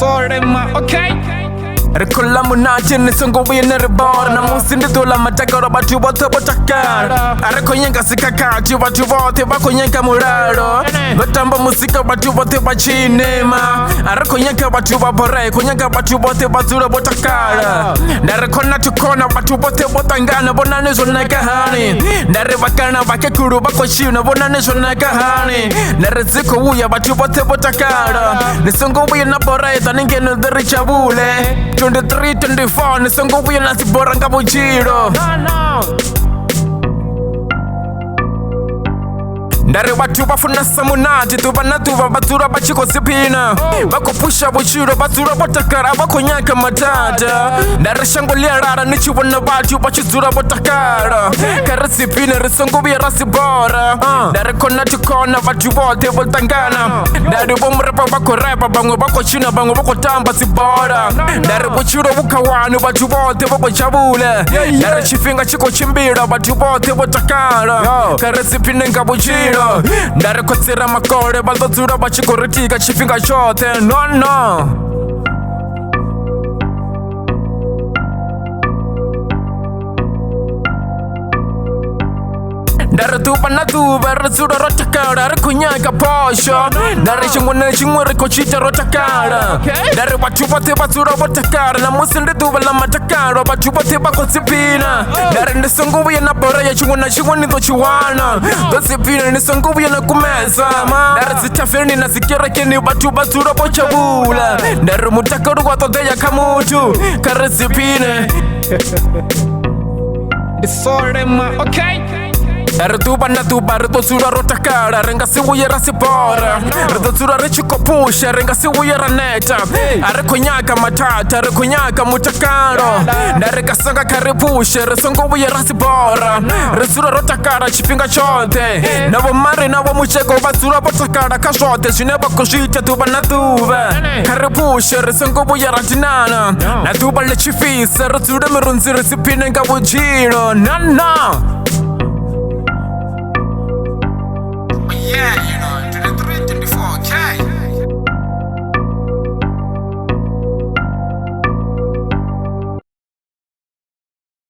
Foreigner, okay? Rikola munaje nisongobuye nerebora na musi nditula matakaro batu bote botakara ariko nyenga sikakati batu bote bakonyenga muraro batamba musika batu bote bachinema ariko nyenga batu babore konyenga batu bote bazura botakara ndarekona tukona batu bote botangana bonane zonaka hani ndarebakana bakekuru bakoshina bonane zonaka hani ndareziko uya batu bote botakara nisongobuye na bore taningene derichabule 23, 24, nisongobuye nasibora ngabujiro ndare batu bafuna samunati tubanatuba bazura bachikosipina bakopusha buchiro bazura botakara bakonyaka matata ndare shangolia rara nichibona batu bachizura botakara karasipina risongobuye rasibora ndare kona tukona batu bote botangana ndare bomrepa bakorepa bangwe bakochina bangwe bakotamba sibora ndare buchiro bukawanu batu bote babochabule ndare chifinga chiko chimbira batu bote botakara karasipina ngabujiro ndare kotsira makore baldodzura bachikoritika chifinga chote no ndare tuba na tuba razura rotakara rikunyaka posho ndare chingwana chingwe rikochita rotakara ndare batu bote bazura botakara na musi ndituba la matakara batu bote bakosipina ndare nisongobuye na bora ya chingwana chingwe nizo chiwana dosipina nisongobuye na kumeza ndare zitafeni na zikirekeni batu bazura bochabula ndare mutakara gwatodeya kamutu karesipine Foreigner, okay? Tuba na tuba ritosura rotakara renga siwuye rasibora ritosura richikopusha renga siwuye raneta arikonyaka matata arikonyaka mutakaro ndarikasanga karipushe risongobuye rasibora risura rotakara chipinga chote nabo mari nabo mucheko basura botakara kashote shineba kushita tuba na tuba karipushe risongobuye ratinana na tuba lechifisa risura mirunzi risipine ngabujiro nana